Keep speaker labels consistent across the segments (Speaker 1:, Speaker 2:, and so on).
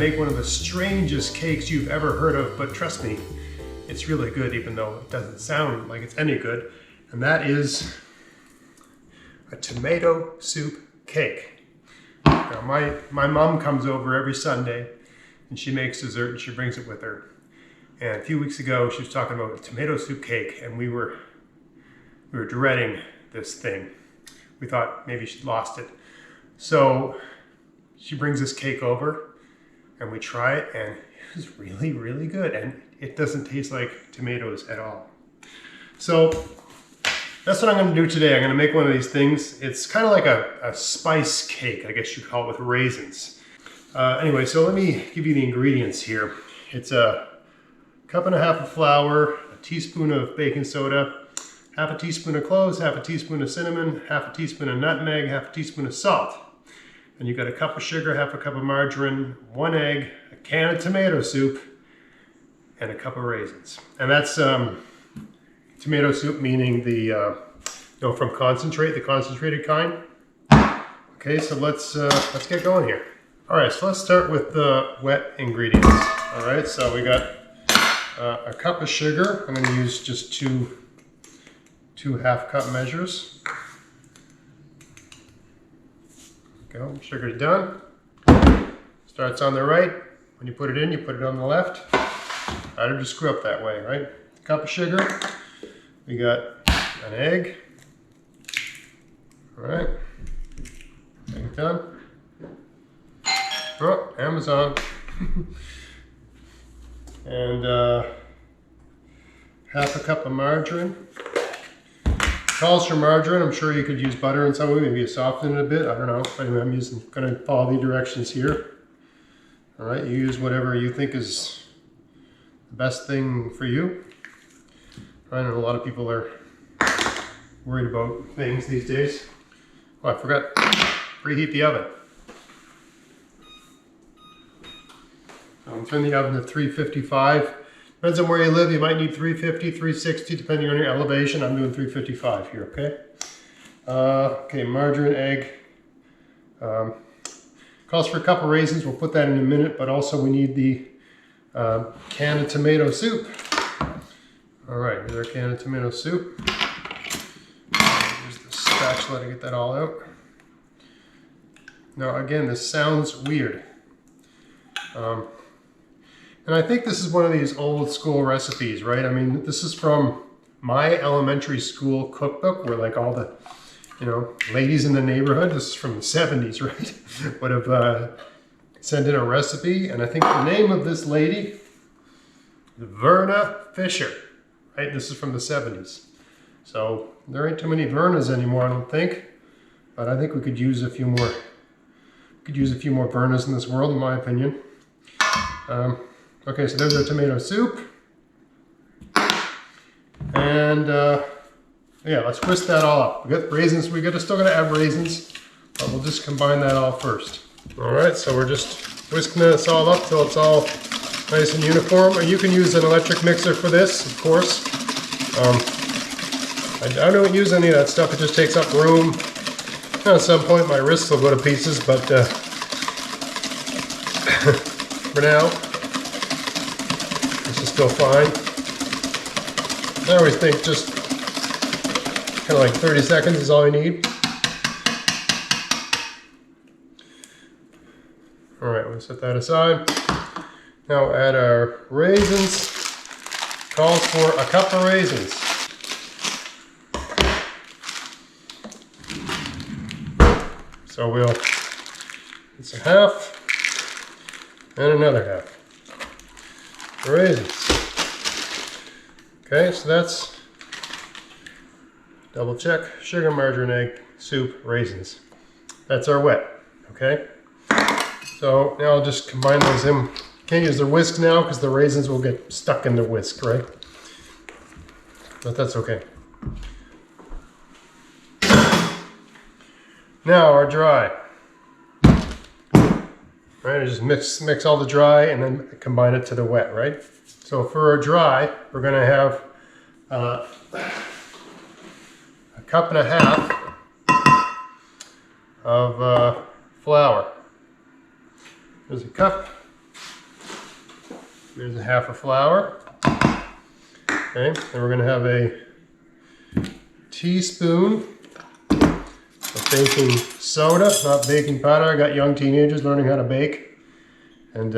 Speaker 1: make one of the strangest cakes you've ever heard of, but trust me, it's really good even though it doesn't sound like it's any good. And that is a tomato soup cake. Now my mom comes over every Sunday and she makes dessert and she brings it with her. And a few weeks ago she was talking about a tomato soup cake and we were dreading this thing. We thought maybe she'd lost it. So she brings this cake over and we try it and it was really, really good. And it doesn't taste like tomatoes at all. So that's what I'm gonna do today. I'm gonna make one of these things. It's kind of like a spice cake, I guess you'd call it, with raisins. Anyway, so let me give you the ingredients here. It's a cup and a half of flour, a teaspoon of baking soda, half a teaspoon of cloves, half a teaspoon of cinnamon, half a teaspoon of nutmeg, half a teaspoon of salt. And you've got a cup of sugar, half a cup of margarine, 1 egg, a can of tomato soup, and a cup of raisins. And that's tomato soup, meaning the from concentrate, the concentrated kind. Okay, so let's get going here. All right, so let's start with the wet ingredients. All right, so we got a cup of sugar. I'm going to use just two half-cup measures. Go, sugar's done. Starts on the right. When you put it in, you put it on the left. I don't just screw up that way, right? A cup of sugar. We got an egg. All right. Egg done. Oh, Amazon. And half a cup of margarine. Calls for margarine. I'm sure you could use butter in some way, maybe soften it a bit. I don't know. Anyway, I'm going to follow the directions here. All right, you use whatever you think is the best thing for you. I know a lot of people are worried about things these days. Oh, I forgot. Preheat the oven. Turn the oven to 355. Depends on where you live, you might need 350, 360, depending on your elevation. I'm doing 355 here, okay? Okay, margarine, egg. Calls for a cup of raisins, we'll put that in a minute, but also we need the can of tomato soup. All right, here's our can of tomato soup. Use the spatula to get that all out. Now again, this sounds weird. And I think this is one of these old school recipes, right? I mean, this is from my elementary school cookbook where like all the, ladies in the neighborhood, this is from the 70s, right? Would have sent in a recipe. And I think the name of this lady, Verna Fisher, right? This is from the 70s. So there ain't too many Vernas anymore, I don't think. But I think we could use a few more, Vernas in this world, in my opinion. Okay, so there's our tomato soup. And yeah, let's whisk that all up. We got raisins, still gonna add raisins, but we'll just combine that all first. All right, so we're just whisking this all up till it's all nice and uniform. You can use an electric mixer for this, of course. I don't use any of that stuff, it just takes up room. At some point my wrists will go to pieces, but for now, this is still fine. I always think just kind of like 30 seconds is all you need. All right, we'll set that aside. Now add our raisins. Calls for a cup of raisins. So it's a half and another half. Raisins. Okay, so that's double check, sugar, margarine, egg, soup, raisins. That's our wet, okay? So now I'll just combine those in. Can't use the whisk now because the raisins will get stuck in the whisk, right? But that's okay. Now our dry. Right, I just mix all the dry and then combine it to the wet, right? So for our dry, we're gonna have a cup and a half of flour. There's a cup There's a half a flour. Okay, then we're going to have a teaspoon of baking soda, not baking powder. I got young teenagers learning how to bake. And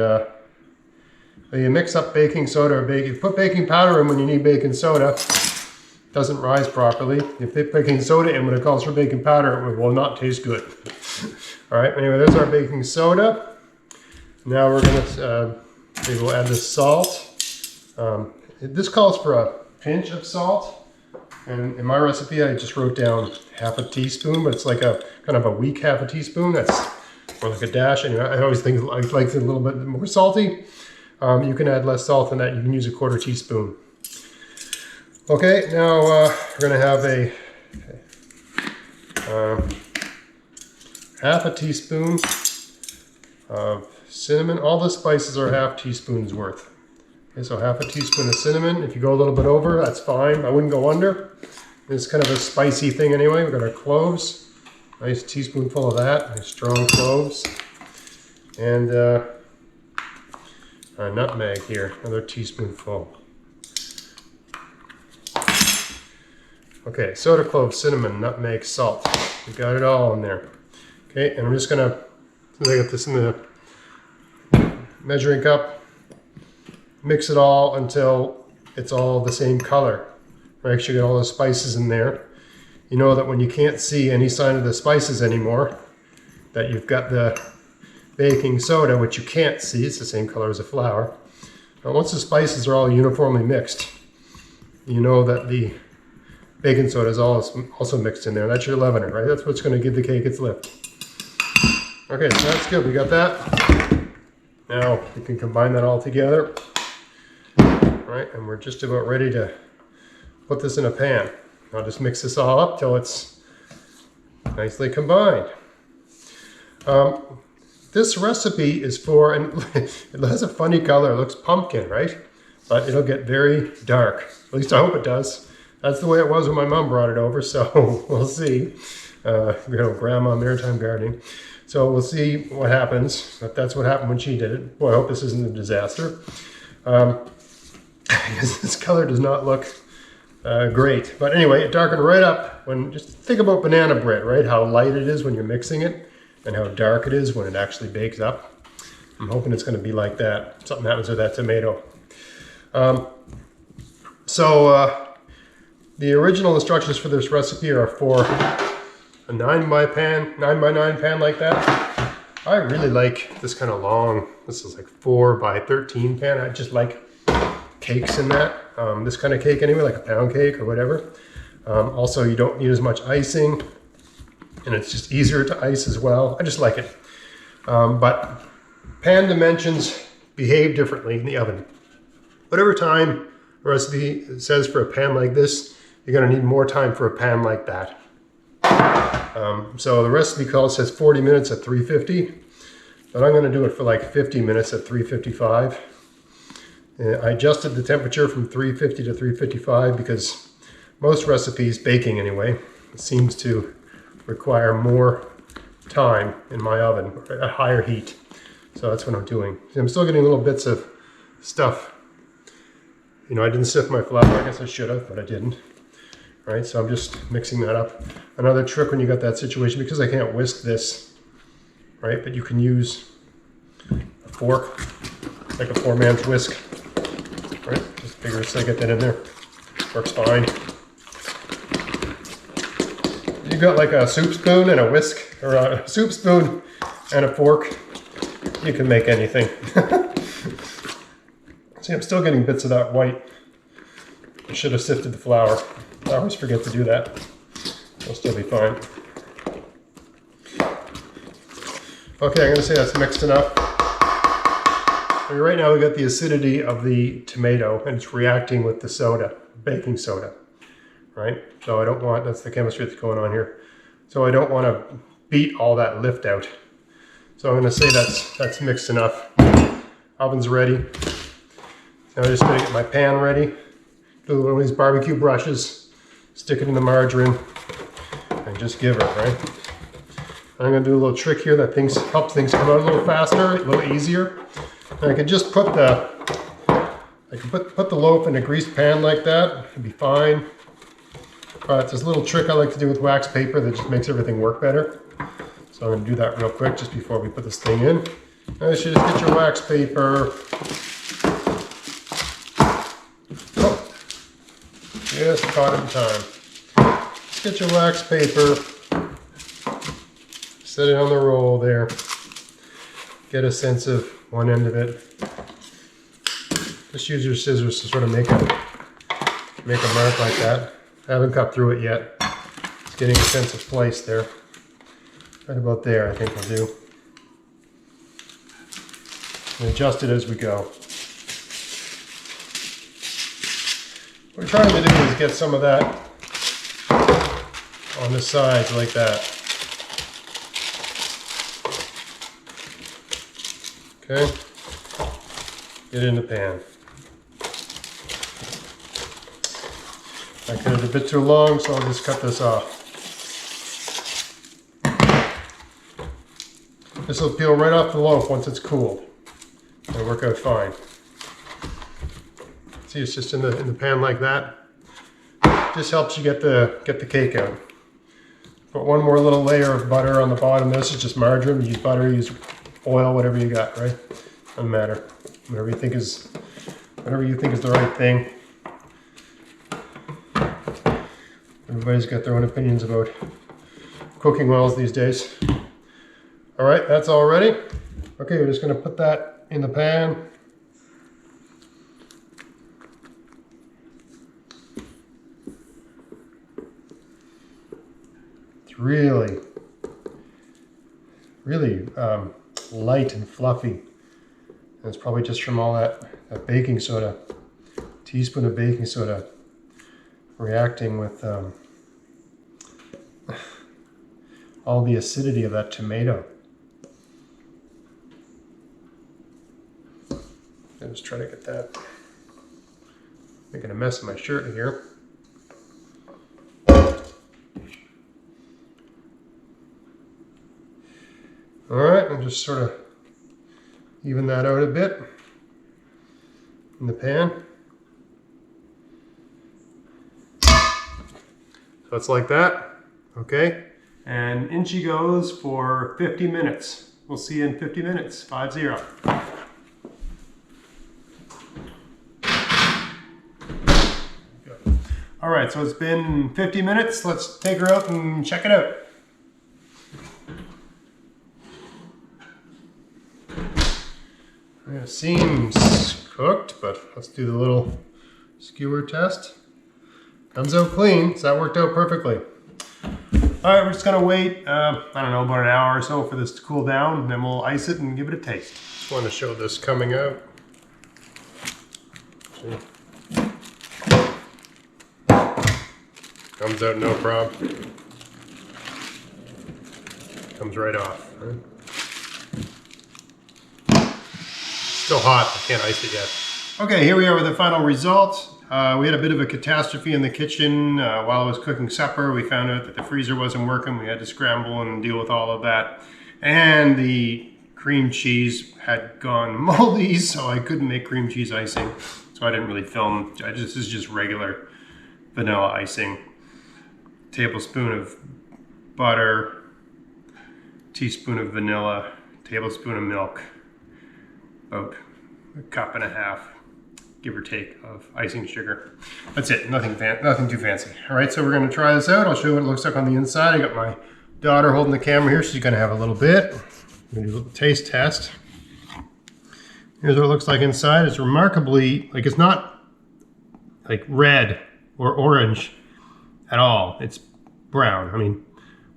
Speaker 1: you mix up baking soda or you put baking powder in when you need baking soda. It doesn't rise properly. You put baking soda in when it calls for baking powder, it will not taste good. All right, anyway, there's our baking soda. Now we're going to, maybe we'll add the salt. This calls for a pinch of salt. And in my recipe, I just wrote down half a teaspoon, but it's like a kind of a weak half a teaspoon. That's more like a dash. And I always think I like it a little bit more salty. You can add less salt than that. You can use a quarter teaspoon. Okay, now we're going to have a half a teaspoon of cinnamon. All the spices are half teaspoons worth. Okay, so half a teaspoon of cinnamon. If you go a little bit over, that's fine. I wouldn't go under. It's kind of a spicy thing anyway. We've got our cloves. Nice teaspoonful of that. Nice strong cloves. And our nutmeg here. Another teaspoonful. Okay, soda, cloves, cinnamon, nutmeg, salt. We got it all in there. Okay, and I'm just going to get this in the measuring cup. Mix it all until it's all the same color. Make sure you get all the spices in there. You know that when you can't see any sign of the spices anymore, that you've got the baking soda, which you can't see. It's the same color as the flour. Now, once the spices are all uniformly mixed, you know that the baking soda is also mixed in there. That's your leavener, right? That's what's going to give the cake its lift. Okay, so that's good. We got that. Now we can combine that all together. All right, and we're just about ready to put this in a pan. I'll just mix this all up till it's nicely combined. This recipe is for, and it has a funny color. It looks pumpkin, right? But it'll get very dark. At least I hope it does. That's the way it was when my mom brought it over, so we'll see. Grandma Maritime Gardening. So we'll see what happens. But that's what happened when she did it. Boy, I hope this isn't a disaster. This color does not look great. But anyway, it darkened right up when, just think about banana bread, right? How light it is when you're mixing it and how dark it is when it actually bakes up. I'm hoping it's going to be like that. Something happens with that tomato. The original instructions for this recipe are for a 9 by 9 pan like that. I really like this kind of long, this is like 4 by 13 pan. I just like cakes in that. This kind of cake anyway, like a pound cake or whatever. Also, you don't need as much icing, and it's just easier to ice as well. I just like it. But pan dimensions behave differently in the oven. Whatever time a recipe says for a pan like this, you're going to need more time for a pan like that. So the recipe says 40 minutes at 350, but I'm going to do it for like 50 minutes at 355. I adjusted the temperature from 350 to 355 because most recipes, baking anyway, seems to require more time in my oven, a higher heat. So that's what I'm doing. I'm still getting little bits of stuff. You know, I didn't sift my flour. I guess I should have, but I didn't. All right, so I'm just mixing that up. Another trick when you got that situation, because I can't whisk this, right? But you can use a fork, like a 4-man's whisk, right? Just vigorously get that in there. Works fine. You got like a soup spoon and a whisk, or a soup spoon and a fork. You can make anything. See, I'm still getting bits of that white. I should have sifted the flour. I always forget to do that. It'll still be fine. Okay, I'm going to say that's mixed enough. And right now we got the acidity of the tomato and it's reacting with the soda, baking soda, right? So I don't want, that's the chemistry that's going on here. So I don't want to beat all that lift out. So I'm going to say that's mixed enough. Oven's ready. Now I'm just going to get my pan ready. Do one of these barbecue brushes, stick it in the margarine, and just give her, right? I'm going to do a little trick here that helps things come out a little faster, a little easier. And I can just put the I can put the loaf in a greased pan like that. It'd be fine. But there's a little trick I like to do with wax paper that just makes everything work better. So I'm going to do that real quick just before we put this thing in. Now you should just get your wax paper. Oh, just caught it in time. Just get your wax paper. Set it on the roll there. Get a sense of one end of it. Just use your scissors to sort of make a mark like that. I haven't cut through it yet. Just getting a sense of place there. Right about there, I think will do. And adjust it as we go. What we're trying to do is get some of that on the sides like that. Okay, get it in the pan. I cut it a bit too long, so I'll just cut this off. This will peel right off the loaf once it's cooled. It'll work out fine. See, it's just in the pan like that. Just helps you get the cake out. Put one more little layer of butter on the bottom. This is just margarine. Use butter, use oil, whatever you got, right? Doesn't matter. Whatever you think is the right thing. Everybody's got their own opinions about cooking oils these days. All right, that's all ready. Okay, we're just going to put that in the pan. It's really light and fluffy. And it's probably just from all that baking soda, teaspoon of baking soda reacting with all the acidity of that tomato. I'll just try to get that. Making a mess of my shirt here. All right, I'll just sort of even that out a bit in the pan. So it's like that, okay? And in she goes for 50 minutes. We'll see you in 50 minutes, 5-0. All right, so it's been 50 minutes. Let's take her out and check it out. It seems cooked, but let's do the little skewer test. Comes out clean, so that worked out perfectly. All right, we're just gonna wait, I don't know, about an hour or so for this to cool down, and then we'll ice it and give it a taste. Just want to show this coming out. See? Comes out no problem. Comes right off. Right? Still hot, I can't ice it yet. Okay, here we are with the final result. We had a bit of a catastrophe in the kitchen while I was cooking supper. We found out that the freezer wasn't working. We had to scramble and deal with all of that. And the cream cheese had gone moldy, so I couldn't make cream cheese icing. So I didn't really film. This is just regular vanilla icing. Tablespoon of butter, teaspoon of vanilla, tablespoon of milk, about a cup and a half, give or take, of icing sugar. That's it, nothing too fancy. All right, so we're gonna try this out. I'll show you what it looks like on the inside. I got my daughter holding the camera here. She's gonna have a little bit. We're gonna do a little taste test. Here's what it looks like inside. It's remarkably, like, it's not like red or orange at all. It's brown. I mean,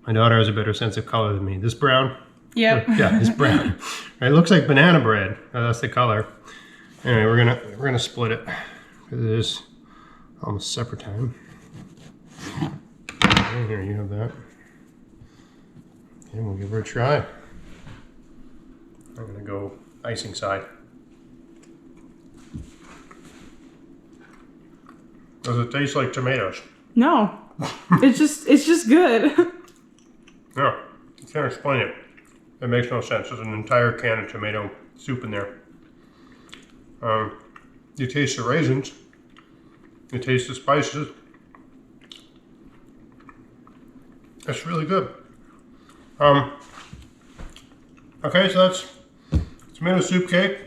Speaker 1: my daughter has a better sense of color than me. This brown?
Speaker 2: Yep.
Speaker 1: Yeah, it's brown. Right, it looks like banana bread. That's the color. Anyway, we're gonna split it because it is almost supper time. And here you have that. And we'll give her a try. I'm gonna go icing side. Does it taste like tomatoes?
Speaker 2: No. It's just good.
Speaker 1: No, I can't explain it. It makes no sense. There's an entire can of tomato soup in there. You taste the raisins. You taste the spices. It's really good. Okay, so that's tomato soup cake.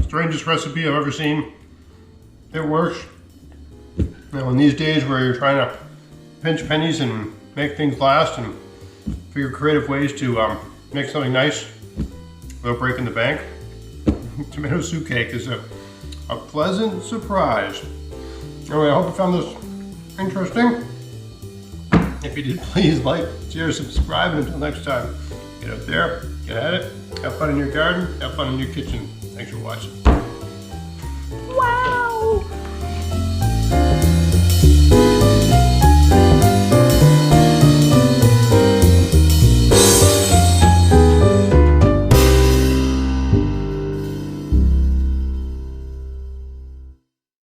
Speaker 1: Strangest recipe I've ever seen. It works. Now in these days where you're trying to pinch pennies and make things last and figure creative ways to make something nice without breaking the bank, tomato soup cake is a pleasant surprise. Anyway, I hope you found this interesting. If you did, please like, share, subscribe, and until next time, get out there, get at it, have fun in your garden, have fun in your kitchen. Thanks for watching.